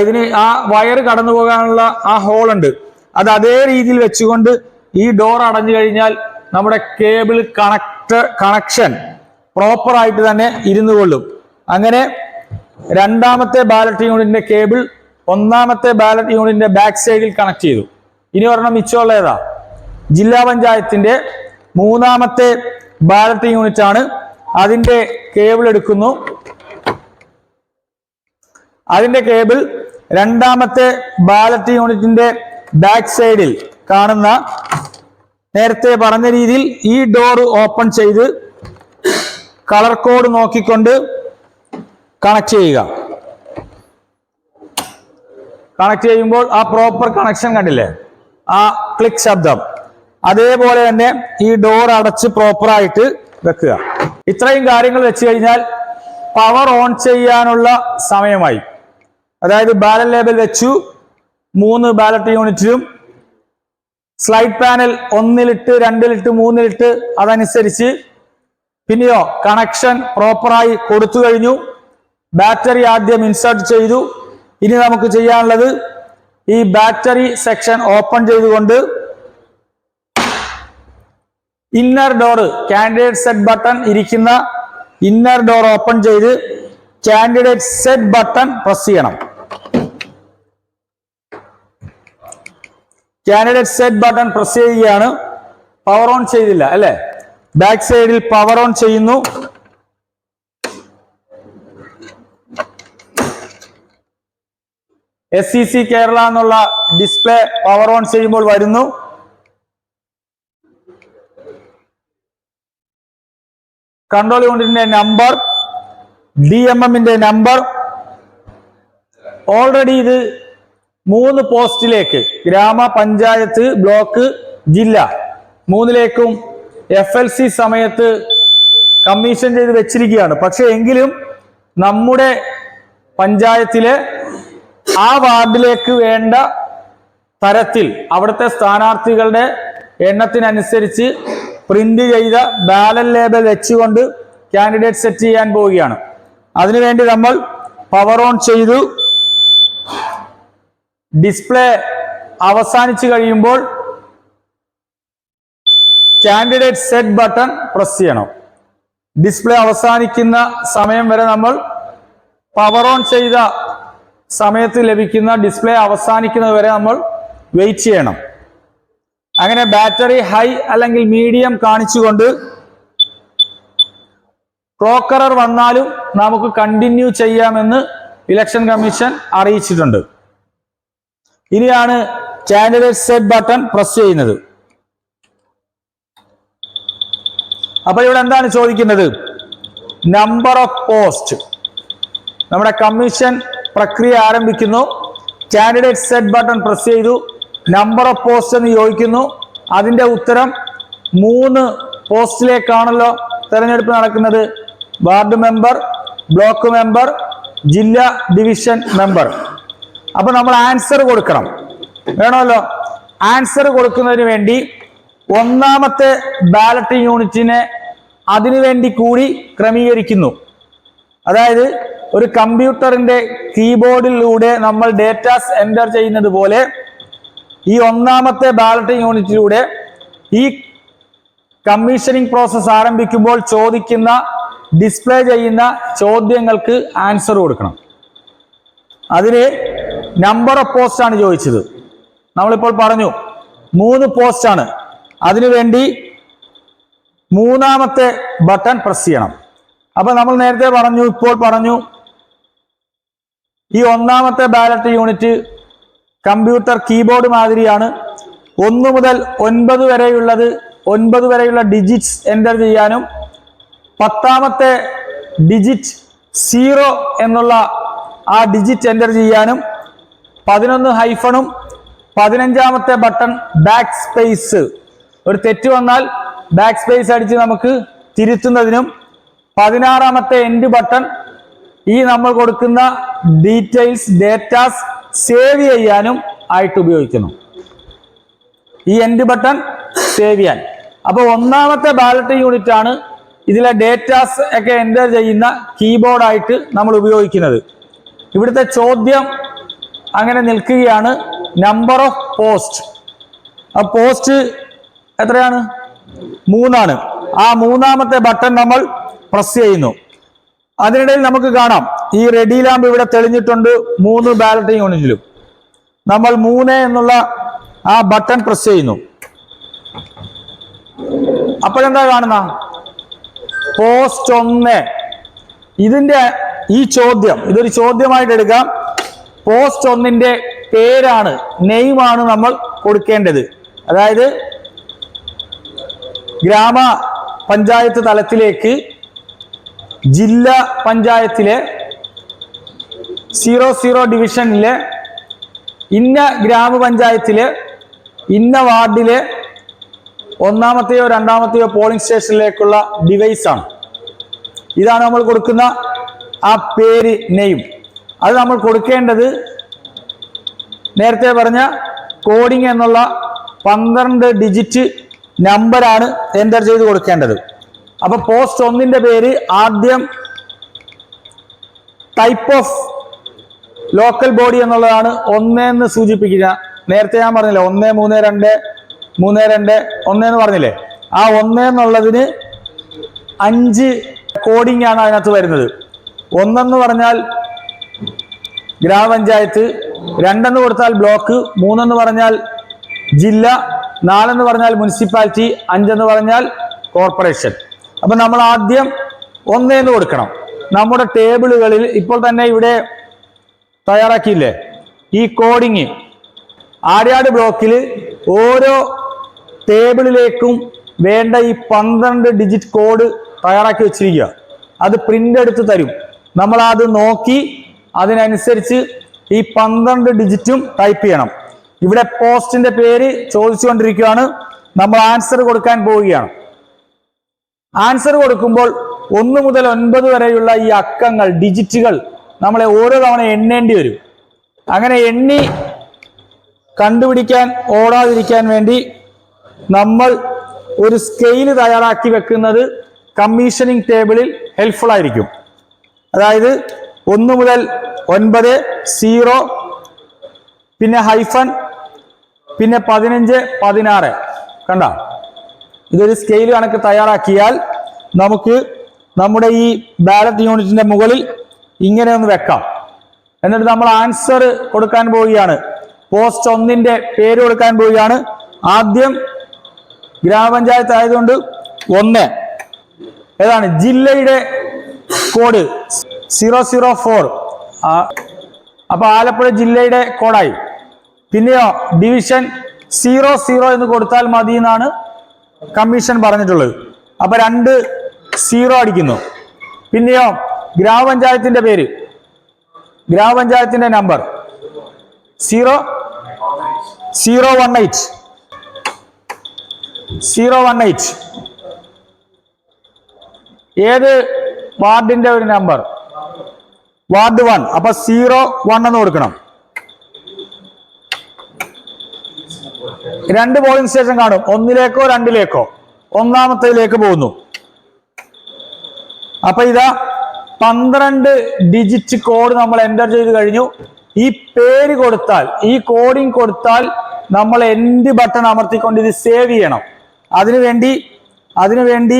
ഇതിന് ആ വയർ കടന്നു പോകാനുള്ള ആ ഹോൾ ഉണ്ട്, അത് അതേ രീതിയിൽ വെച്ചുകൊണ്ട് ഈ ഡോർ അടഞ്ഞു കഴിഞ്ഞാൽ നമ്മുടെ കേബിൾ കണക്ഷൻ പ്രോപ്പർ ആയിട്ട് തന്നെ ഇരുന്നു കൊള്ളും. അങ്ങനെ രണ്ടാമത്തെ ബാലറ്റ് യൂണിറ്റിന്റെ കേബിൾ ഒന്നാമത്തെ ബാലറ്റ് യൂണിറ്റിന്റെ ബാക്ക് സൈഡിൽ കണക്ട് ചെയ്തു. ഇനി ഒരെണ്ണം മിച്ചമുള്ള ഏതാ? ജില്ലാ പഞ്ചായത്തിന്റെ മൂന്നാമത്തെ ബാലറ്റ് യൂണിറ്റ് ആണ്. അതിന്റെ കേബിൾ എടുക്കുന്നു. അതിന്റെ കേബിൾ രണ്ടാമത്തെ ബാലറ്റ് യൂണിറ്റിന്റെ ബാക്ക് സൈഡിൽ കാണുന്ന നേരത്തെ പറഞ്ഞ രീതിയിൽ ഈ ഡോർ ഓപ്പൺ ചെയ്ത് കളർ കോഡ് നോക്കിക്കൊണ്ട് കണക്ട് ചെയ്യുക. കണക്ട് ചെയ്യുമ്പോൾ ആ പ്രോപ്പർ കണക്ഷൻ കണ്ടില്ലേ, ആ ക്ലിക്ക് ശബ്ദം, അതേപോലെ തന്നെ ഈ ഡോർ അടച്ച് പ്രോപ്പറായിട്ട് വെക്കുക. ഇത്രയും കാര്യങ്ങൾ വെച്ച് കഴിഞ്ഞാൽ പവർ ഓൺ ചെയ്യാനുള്ള സമയമായി. അതായത് ബാലറ്റ് ലേബൽ വെച്ചു 3 ബാലറ്റ് യൂണിറ്റിലും, slide panel 1 lit 2 lit 3 lit അതനുസരിച്ച്. പിന്നെയോ കണക്ഷൻ പ്രോപ്പറായി കൊടുത്തു കഴിഞ്ഞു. ബാറ്ററി ആദ്യം ഇൻസേർട്ട് ചെയ്തു. ഇനി നമുക്ക് ചെയ്യാനുള്ളത് ഈ ബാറ്ററി സെക്ഷൻ ഓപ്പൺ ചെയ്തുകൊണ്ട് inner door, candidate set button ഇരിക്കുന്ന ഇന്നർ ഡോർ ഓപ്പൺ ചെയ്ത് കാൻഡിഡേറ്റ് സെറ്റ് ബട്ടൺ പ്രസ് ചെയ്യണം. കാൻഡിഡേറ്റ് സെറ്റ് ബട്ടൺ പ്രസ് ചെയ്യുകയാണ്. പവർ ഓൺ ചെയ്തില്ല അല്ലെ? ബാക്ക് സൈഡിൽ പവർ ഓൺ ചെയ്യുന്നു. SEC കേരള എന്നുള്ള ഡിസ്പ്ലേ പവർ ഓൺ ചെയ്യുമ്പോൾ വരുന്നു. കൺട്രോൾ യൂണിറ്റിന്റെ നമ്പർ, DMMന്റെ നമ്പർ, ഓൾറെഡി ഇത് 3 പോസ്റ്റിലേക്ക്, ഗ്രാമപഞ്ചായത്ത്, ബ്ലോക്ക്, ജില്ല 3ലേക്കും FLC സമയത്ത് കമ്മീഷൻ ചെയ്ത് വെച്ചിരിക്കുകയാണ്. പക്ഷെ എങ്കിലും നമ്മുടെ പഞ്ചായത്തിലെ ആ വാർഡിലേക്ക് വേണ്ട തരത്തിൽ അവിടുത്തെ സ്ഥാനാർത്ഥികളുടെ എണ്ണത്തിനനുസരിച്ച് പ്രിന്റ് ചെയ്ത ബാലറ്റ് ലേബൽ വെച്ചുകൊണ്ട് കാൻഡിഡേറ്റ് സെറ്റ് ചെയ്യാൻ പോവുകയാണ്. അതിനുവേണ്ടി നമ്മൾ പവർ ഓൺ ചെയ്തു. ഡിസ്പ്ലേ അവസാനിച്ചു കഴിയുമ്പോൾ കാൻഡിഡേറ്റ് സെറ്റ് ബട്ടൺ പ്രസ് ചെയ്യണം. ഡിസ്പ്ലേ അവസാനിക്കുന്ന സമയം വരെ നമ്മൾ പവർ ഓൺ ചെയ്ത സമയത്ത് ലഭിക്കുന്ന ഡിസ്പ്ലേ അവസാനിക്കുന്നത് വരെ നമ്മൾ വെയിറ്റ് ചെയ്യണം. അങ്ങനെ ബാറ്ററി ഹൈ അല്ലെങ്കിൽ മീഡിയം കാണിച്ചുകൊണ്ട് ക്ലോക്ക് എറർ വന്നാലും നമുക്ക് കണ്ടിന്യൂ ചെയ്യാമെന്ന് ഇലക്ഷൻ കമ്മീഷൻ അറിയിച്ചിട്ടുണ്ട്. ഇനിയാണ് കാൻഡിഡേറ്റ് സെറ്റ് ബട്ടൺ പ്രസ് ചെയ്യുന്നത്. അപ്പൊ ഇവിടെ എന്താണ് ചോദിക്കുന്നത്? Number of post. നമ്മുടെ കമ്മീഷൻ പ്രക്രിയ ആരംഭിക്കുന്നു. കാൻഡിഡേറ്റ് സെറ്റ് ബട്ടൺ പ്രസ് ചെയ്തു. നമ്പർ ഓഫ് പോസ്റ്റ് എന്ന് ചോദിക്കുന്നു. അതിന്റെ ഉത്തരം 3 പോസ്റ്റിലേക്കാണല്ലോ തെരഞ്ഞെടുപ്പ് നടക്കുന്നത്. വാർഡ് മെമ്പർ, ബ്ലോക്ക് മെമ്പർ, ജില്ലാ ഡിവിഷൻ മെമ്പർ. അപ്പൊ നമ്മൾ ആൻസർ കൊടുക്കണം, വേണമല്ലോ. ആൻസർ കൊടുക്കുന്നതിന് വേണ്ടി ഒന്നാമത്തെ ബാലറ്റിംഗ് യൂണിറ്റിനെ അതിനുവേണ്ടി കൂടി ക്രമീകരിക്കുന്നു. അതായത് ഒരു കമ്പ്യൂട്ടറിന്റെ കീബോർഡിലൂടെ നമ്മൾ ഡേറ്റാസ് എൻ്റർ ചെയ്യുന്നത് പോലെ ഈ ഒന്നാമത്തെ ബാലറ്റിംഗ് യൂണിറ്റിലൂടെ ഈ കമ്മീഷനിങ് പ്രോസസ് ആരംഭിക്കുമ്പോൾ ചോദിക്കുന്ന ഡിസ്പ്ലേ ചെയ്യുന്ന ചോദ്യങ്ങൾക്ക് ആൻസർ കൊടുക്കണം. അതിന് നമ്പർ ഓഫ് പോസ്റ്റ് ആണ് ചോദിച്ചത്. നമ്മളിപ്പോൾ പറഞ്ഞു 3 പോസ്റ്റ് ആണ്. അതിനുവേണ്ടി മൂന്നാമത്തെ ബട്ടൺ പ്രസ് ചെയ്യണം. അപ്പൊ നമ്മൾ നേരത്തെ പറഞ്ഞു, ഇപ്പോൾ പറഞ്ഞു, ഈ ഒന്നാമത്തെ ബാലറ്റ് യൂണിറ്റ് കമ്പ്യൂട്ടർ കീബോർഡ് മാതിരിയാണ്. 1 മുതൽ 9 വരെയുള്ളത് 9 വരെയുള്ള ഡിജിറ്റ്സ് എൻ്റർ ചെയ്യാനും 10ാമത്തെ ഡിജിറ്റ് 0 എന്നുള്ള ആ ഡിജിറ്റ് എൻ്റർ ചെയ്യാനും 11 ഹൈഫണും 15ാമത്തെ ബട്ടൺ ബാക്ക് സ്പേസ്, ഒരു തെറ്റ് വന്നാൽ ബാക്ക് സ്പേസ് അടിച്ച് നമുക്ക് തിരുത്തുന്നതിനും 16ാമത്തെ എൻഡ് ബട്ടൺ ഈ നമ്മൾ കൊടുക്കുന്ന ഡീറ്റെയിൽസ് ഡേറ്റാസ് സേവ് ചെയ്യാനും ആയിട്ട് ഉപയോഗിക്കുന്നു. ഈ എൻഡ് ബട്ടൺ സേവ് ചെയ്യാൻ. അപ്പോൾ ഒന്നാമത്തെ ബാലറ്റ് യൂണിറ്റ് ആണ് ഇതിലെ ഡേറ്റാസ് ഒക്കെ എൻ്റർ ചെയ്യുന്ന കീബോർഡായിട്ട് നമ്മൾ ഉപയോഗിക്കുന്നത്. ഇവിടുത്തെ ചോദ്യം അങ്ങനെ നിൽക്കുകയാണ്. Number of post. ആ പോസ്റ്റ് എത്രയാണ്? 3 ആണ്. ആ മൂന്നാമത്തെ ബട്ടൺ നമ്മൾ പ്രസ് ചെയ്യുന്നു. അതിനിടയിൽ നമുക്ക് കാണാം ഈ റെഡി ലാമ്പ് ഇവിടെ തെളിഞ്ഞിട്ടുണ്ട് 3 ബാലറ്റിംഗ് യൂണിറ്റിലും. നമ്മൾ 3 എന്നുള്ള ആ ബട്ടൺ പ്രസ് ചെയ്യുന്നു. അപ്പോഴെന്താ കാണുന്ന? പോസ്റ്റ് 1. ഇതിന്റെ ഈ ചോദ്യം, ഇതൊരു ചോദ്യമായിട്ട് എടുക്കാം. പോസ്റ്റ് 1ന്റെ പേരാണ്, നെയിമാണ് നമ്മൾ കൊടുക്കേണ്ടത്. അതായത് ഗ്രാമ പഞ്ചായത്ത് തലത്തിലേക്ക് ജില്ലാ പഞ്ചായത്തിലെ 00 ഡിവിഷനിലെ ഇന്ന ഗ്രാമപഞ്ചായത്തിലെ ഇന്ന വാർഡിലെ 1ാമത്തെയോ 2ാമത്തെയോ പോളിംഗ് സ്റ്റേഷനിലേക്കുള്ള ഡിവൈസാണ്. ഇതാണ് നമ്മൾ കൊടുക്കുന്ന ആ പേര്, നെയിം. അത് നമ്മൾ കൊടുക്കേണ്ടത് നേരത്തെ പറഞ്ഞ കോഡിംഗ് എന്നുള്ള 12 ഡിജിറ്റ് നമ്പറാണ് എൻ്റർ ചെയ്ത് കൊടുക്കേണ്ടത്. അപ്പൊ പോസ്റ്റ് 1ന്റെ പേര് ആദ്യം ടൈപ്പ് ഓഫ് ലോക്കൽ ബോഡി എന്നുള്ളതാണ് 1 എന്ന് സൂചിപ്പിക്കുക. നേരത്തെ ഞാൻ പറഞ്ഞില്ലേ 1, 3, 2, 3, 2, 1 എന്ന് പറഞ്ഞില്ലേ. ആ 1 എന്നുള്ളതിന് 5 കോഡിംഗ് ആണ് അതിനകത്ത് വരുന്നത്. 1 എന്ന് പറഞ്ഞാൽ ഗ്രാമപഞ്ചായത്ത്, 2 എന്ന് കൊടുത്താൽ ബ്ലോക്ക്, 3 എന്ന് പറഞ്ഞാൽ ജില്ല, 4 എന്ന് പറഞ്ഞാൽ മുനിസിപ്പാലിറ്റി, 5 എന്ന് പറഞ്ഞാൽ കോർപ്പറേഷൻ. അപ്പൊ നമ്മൾ ആദ്യം 1 എന്ന് കൊടുക്കണം. നമ്മുടെ ടേബിളുകളിൽ ഇപ്പോൾ തന്നെ ഇവിടെ തയ്യാറാക്കിയില്ലേ ഈ കോഡിങ്. ആര്യാട് ബ്ലോക്കിൽ ഓരോ ടേബിളിലേക്കും വേണ്ട ഈ 12 ഡിജിറ്റ് കോഡ് തയ്യാറാക്കി വെച്ചിരിക്കുക. അത് പ്രിന്റ് എടുത്ത് തരും. നമ്മൾ അത് നോക്കി അതിനനുസരിച്ച് ഈ 12 ഡിജിറ്റും ടൈപ്പ് ചെയ്യണം. ഇവിടെ പോസ്റ്റിന്റെ പേര് ചോദിച്ചുകൊണ്ടിരിക്കുകയാണ്. നമ്മൾ ആൻസർ കൊടുക്കാൻ പോവുകയാണ്. ആൻസർ കൊടുക്കുമ്പോൾ 1 മുതൽ 9 വരെയുള്ള ഈ അക്കങ്ങൾ, ഡിജിറ്റുകൾ നമ്മളെ ഓരോ തവണ എണ്ണേണ്ടി വരും. അങ്ങനെ എണ്ണി കണ്ടുപിടിക്കാൻ ഓടാതിരിക്കാൻ വേണ്ടി നമ്മൾ ഒരു സ്കെയിൽ തയ്യാറാക്കി വെക്കുന്നത് കമ്മീഷനിങ് ടേബിളിൽ ഹെൽപ്ഫുൾ ആയിരിക്കും. അതായത് 1 മുതൽ 9, 0, പിന്നെ ഹൈഫൺ, പിന്നെ 15, 16 കണ്ട. ഇതൊരു സ്കെയിൽ കണക്ക് തയ്യാറാക്കിയാൽ നമുക്ക് നമ്മുടെ ഈ ബാലറ്റ് യൂണിറ്റിന്റെ മുകളിൽ ഇങ്ങനെ ഒന്ന് വെക്കാം. എന്നിട്ട് നമ്മൾ ആൻസർ കൊടുക്കാൻ പോവുകയാണ്. പോസ്റ്റ് 1ന്റെ പേര് കൊടുക്കാൻ പോവുകയാണ്. ആദ്യം ഗ്രാമപഞ്ചായത്ത് ആയതുകൊണ്ട് 1. ഏതാണ് ജില്ലയുടെ കോഡ് 004. അപ്പൊ ആലപ്പുഴ ജില്ലയുടെ കോഡായി. പിന്നെയോ ഡിവിഷൻ 00 എന്ന് കൊടുത്താൽ മതി എന്നാണ് കമ്മീഷൻ പറഞ്ഞിട്ടുള്ളത്. അപ്പൊ 2 0 അടിക്കുന്നു. പിന്നെയോ ഗ്രാമപഞ്ചായത്തിന്റെ പേര്, ഗ്രാമപഞ്ചായത്തിന്റെ നമ്പർ 018. ഏത് വാർഡിന്റെ ഒരു നമ്പർ? വാർഡ് 1. അപ്പൊ 01 എന്ന് കൊടുക്കണം. 2 പോളിംഗ് സ്റ്റേഷൻ കാണും. 1ലേക്കോ 2ലേക്കോ. 1ാമത്തേതിലേക്ക് പോകുന്നു. അപ്പൊ ഇതാ 12 ഡിജിറ്റ് കോഡ് നമ്മൾ എൻ്റർ ചെയ്ത് കഴിഞ്ഞു. ഈ പേര് കൊടുത്താൽ, ഈ കോഡിങ് കൊടുത്താൽ നമ്മൾ എൻഡ് ബട്ടൺ അമർത്തിക്കൊണ്ട് ഇത് സേവ് ചെയ്യണം. അതിനുവേണ്ടി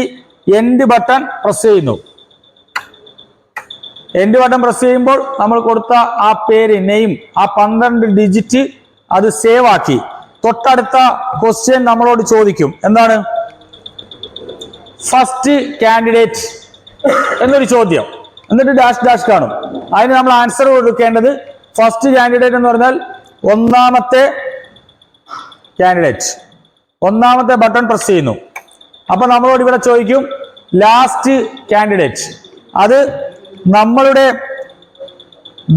എൻഡ് ബട്ടൺ പ്രസ് ചെയ്യുന്നു. എൻഡ് ബട്ടൺ പ്രസ് ചെയ്യുമ്പോൾ നമ്മൾ കൊടുത്ത ആ പേര്, നെയിം, ആ 12 ഡിജിറ്റ് അത് സേവ് ആക്കി. തൊട്ടടുത്ത ക്വസ്റ്റ്യൻ നമ്മളോട് ചോദിക്കും. എന്താണ്? ഫസ്റ്റ് കാൻഡിഡേറ്റ് എന്നൊരു ചോദ്യം. എന്നിട്ട് ഡാഷ് കാണും. അതിന് നമ്മൾ ആൻസർ കൊടുക്കേണ്ടത് ഫസ്റ്റ് കാൻഡിഡേറ്റ് എന്ന് പറഞ്ഞാൽ 1ാമത്തെ കാൻഡിഡേറ്റ്. 1ാമത്തെ ബട്ടൺ പ്രസ് ചെയ്യുന്നു. അപ്പൊ നമ്മളോട് ഇവിടെ ചോദിക്കും ലാസ്റ്റ് കാൻഡിഡേറ്റ്. അത് നമ്മളുടെ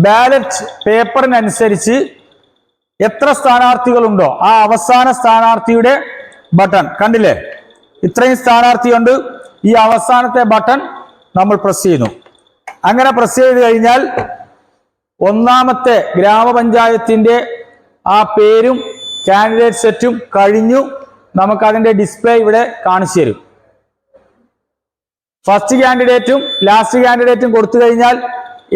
ബാലറ്റ് പേപ്പറിനനുസരിച്ച് എത്ര സ്ഥാനാർത്ഥികളുണ്ടോ ആ അവസാന സ്ഥാനാർത്ഥിയുടെ ബട്ടൺ. കണ്ടില്ലേ, ഇത്രയും സ്ഥാനാർത്ഥിയുണ്ട്. ഈ അവസാനത്തെ ബട്ടൺ നമ്മൾ പ്രസ് ചെയ്യുന്നു. അങ്ങനെ പ്രസ് ചെയ്ത് കഴിഞ്ഞാൽ 1ാമത്തെ ഗ്രാമപഞ്ചായത്തിന്റെ ആ പേരും കാൻഡിഡേറ്റ് സെറ്റും കഴിഞ്ഞു. നമുക്ക് അതിന്റെ ഡിസ്പ്ലേ ഇവിടെ കാണിച്ചു തരും. ഫസ്റ്റ് കാൻഡിഡേറ്റും ലാസ്റ്റ് കാൻഡിഡേറ്റും കൊടുത്തു കഴിഞ്ഞാൽ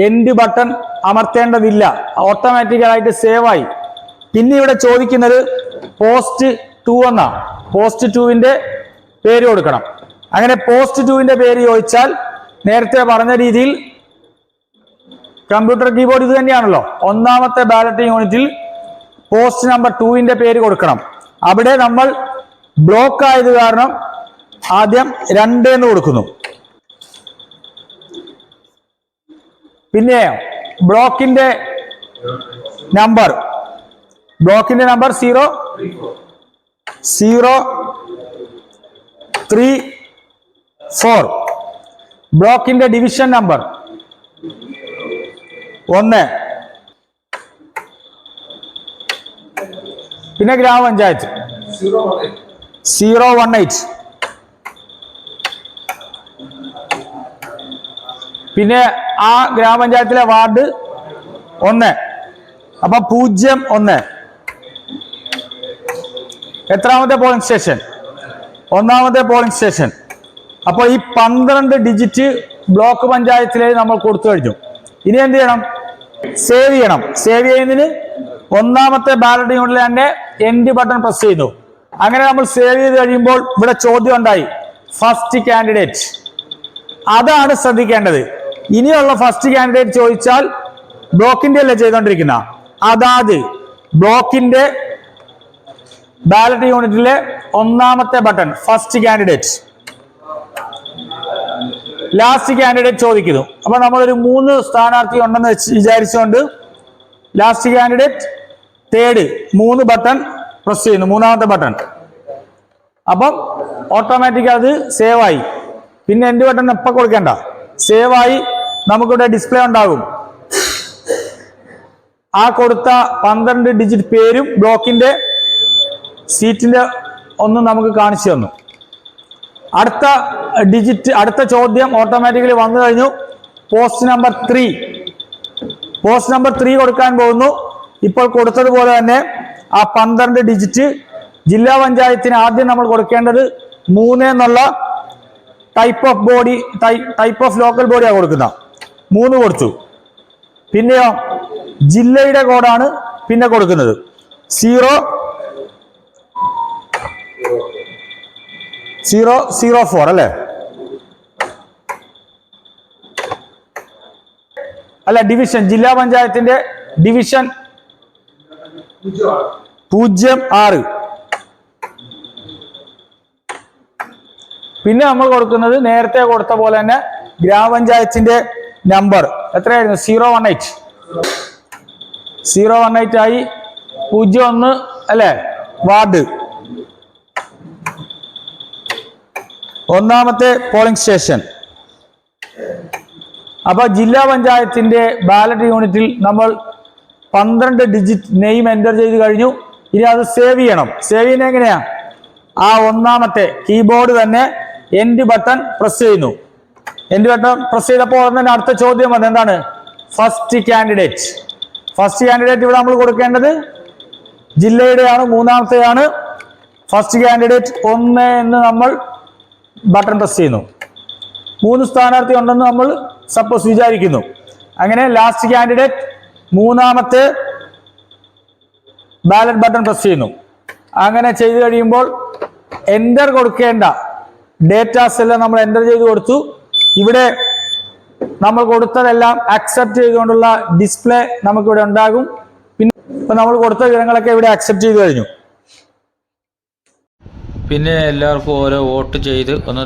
എൻഡ് ബട്ടൺ അമർത്തേണ്ടതില്ല, ഓട്ടോമാറ്റിക്കലായിട്ട് സേവ് ആയി. പിന്നെ ഇവിടെ ചോദിക്കുന്നത് പോസ്റ്റ് 2 എന്നാ. പോസ്റ്റ് 2വിന്റെ പേര് കൊടുക്കണം. അങ്ങനെ പോസ്റ്റ് 2വിന്റെ പേര് ചോദിച്ചാൽ നേരത്തെ പറഞ്ഞ രീതിയിൽ കമ്പ്യൂട്ടർ കീബോർഡ് ഇത് തന്നെയാണല്ലോ. 1ാമത്തെ ബാലറ്റ് യൂണിറ്റിൽ പോസ്റ്റ് നമ്പർ 2വിന്റെ പേര് കൊടുക്കണം. അവിടെ നമ്മൾ ബ്ലോക്ക് ആയത് കാരണം ആദ്യം 2 എന്ന് കൊടുക്കുന്നു. പിന്നെ ബ്ലോക്കിന്റെ നമ്പർ 003-4. ബ്ലോക്കിന്റെ ഡിവിഷൻ നമ്പർ 1. പിന്നെ ഗ്രാമപഞ്ചായത്ത് 018. പിന്നെ ആ ഗ്രാമപഞ്ചായത്തിലെ വാർഡ് 1. അപ്പൊ 01. എത്രാമത്തെ പോളിംഗ് സ്റ്റേഷൻ? 1ാമത്തെ പോളിംഗ് സ്റ്റേഷൻ. അപ്പൊ ഈ 12 ഡിജിറ്റ് ബ്ലോക്ക് പഞ്ചായത്തിലെ നമ്മൾ കൊടുത്തു കഴിഞ്ഞു. ഇനി എന്ത് ചെയ്യണം? സേവ് ചെയ്യണം. സേവ് ചെയ്യുന്നതിന് 1ാമത്തെ ബാലറ്റ് യൂണിറ്റിൽ തന്നെ എൻഡ് ബട്ടൺ പ്രസ് ചെയ്യുന്നു. അങ്ങനെ നമ്മൾ സേവ് ചെയ്ത് കഴിയുമ്പോൾ ഇവിടെ ചോദ്യം ഉണ്ടായി, ഫസ്റ്റ് കാൻഡിഡേറ്റ്. അതാണ് ശ്രദ്ധിക്കേണ്ടത്. ഇനിയുള്ള ഫസ്റ്റ് കാൻഡിഡേറ്റ് ചോദിച്ചാൽ ബ്ലോക്കിന്റെ അല്ലേ ചെയ്തുകൊണ്ടിരിക്കുന്ന, അതാത് ബ്ലോക്കിന്റെ ബാലറ്റ് യൂണിറ്റിലെ 1ാമത്തെ button first candidate. Last candidate ചോദിക്കുന്നു. അപ്പൊ നമ്മളൊരു 3 സ്ഥാനാർത്ഥി ഉണ്ടെന്ന് വിചാരിച്ചുകൊണ്ട് last candidate third 3 button press ചെയ്യുന്നു, 3ാമത്തെ ബട്ടൺ. അപ്പം ഓട്ടോമാറ്റിക് അത് സേവ് ആയി. പിന്നെ എൻഡ് ബട്ടൺ എപ്പോൾ കൊടുക്കേണ്ട, സേവ് ആയി നമുക്കിവിടെ ഡിസ്പ്ലേ ഉണ്ടാകും. ആ കൊടുത്ത 12 ഡിജിറ്റ് പേരും ബ്ലോക്കിന്റെ സീറ്റിന്റെ ഒന്നും നമുക്ക് കാണിച്ചു തന്നു. അടുത്ത ചോദ്യം ഓട്ടോമാറ്റിക്കലി വന്നു കഴിഞ്ഞു. Post number 3. പോസ്റ്റ് നമ്പർ 3 കൊടുക്കാൻ പോകുന്നു. ഇപ്പോൾ കൊടുത്തതുപോലെ തന്നെ ആ 12 ഡിജിറ്റ് ജില്ലാ പഞ്ചായത്തിന് ആദ്യം നമ്മൾ കൊടുക്കേണ്ടത് 3 എന്നുള്ള ടൈപ്പ് ഓഫ് ലോക്കൽ ബോഡിയാണ് കൊടുക്കുന്ന 3 കൊടുത്തു. പിന്നെയോ ജില്ലയുടെ കോഡാണ് പിന്നെ കൊടുക്കുന്നത് 0004 അല്ലേ? അല്ല, ഡിവിഷൻ, ജില്ലാ പഞ്ചായത്തിന്റെ ഡിവിഷൻ 06. പിന്നെ നമ്മൾ കൊടുക്കുന്നത് നേരത്തെ കൊടുത്ത പോലെ തന്നെ ഗ്രാമപഞ്ചായത്തിന്റെ നമ്പർ എത്രയായിരുന്നു? 018 ആയി. 01 അല്ലെ? വാർഡ്, 1ാമത്തെ പോളിംഗ് സ്റ്റേഷൻ. അപ്പൊ ജില്ലാ പഞ്ചായത്തിന്റെ ബാലറ്റ് യൂണിറ്റിൽ നമ്മൾ 12 ഡിജിറ്റ് നെയിം എൻ്റർ ചെയ്ത് കഴിഞ്ഞു. ഇനി അത് സേവ് ചെയ്യണം. സേവ് ചെയ്യുന്നത് എങ്ങനെയാ? ആ 1ാമത്തെ കീബോർഡ് തന്നെ എൻഡ് ബട്ടൺ പ്രസ് ചെയ്യുന്നു. എൻഡ് ബട്ടൺ പ്രസ് ചെയ്തപ്പോൾ തന്നെ അടുത്ത ചോദ്യം വന്നത് എന്താണ്? First candidate. ഇവിടെ നമ്മൾ കൊടുക്കേണ്ടത് ജില്ലയുടെയാണ്, 3ാമത്തെയാണ്. ഫസ്റ്റ് കാൻഡിഡേറ്റ് 1 എന്ന് നമ്മൾ ബട്ടൺ പ്രസ് ചെയ്യുന്നു. 3 സ്ഥാനാർത്ഥി ഉണ്ടെന്ന് നമ്മൾ സപ്പോസ് വിചാരിക്കുന്നു. അങ്ങനെ ലാസ്റ്റ് കാൻഡിഡേറ്റ് 3ാമത്തെ ബാലറ്റ് ബട്ടൺ പ്രസ് ചെയ്യുന്നു. അങ്ങനെ ചെയ്തു കഴിയുമ്പോൾ എൻ്റർ കൊടുക്കേണ്ട ഡേറ്റാസ് എല്ലാം നമ്മൾ എൻ്റർ ചെയ്ത് കൊടുത്തു. ഇവിടെ നമ്മൾ കൊടുത്തതെല്ലാം അക്സെപ്റ്റ് ചെയ്തുകൊണ്ടുള്ള ഡിസ്പ്ലേ നമുക്കിവിടെ ഉണ്ടാകും. പിന്നെ ഇപ്പം നമ്മൾ കൊടുത്ത വിവരങ്ങളൊക്കെ ഇവിടെ അക്സെപ്റ്റ് ചെയ്ത് കഴിഞ്ഞു. പിന്നെ എല്ലാവർക്കും ഓരോ വോട്ട് ചെയ്ത് ഒന്ന്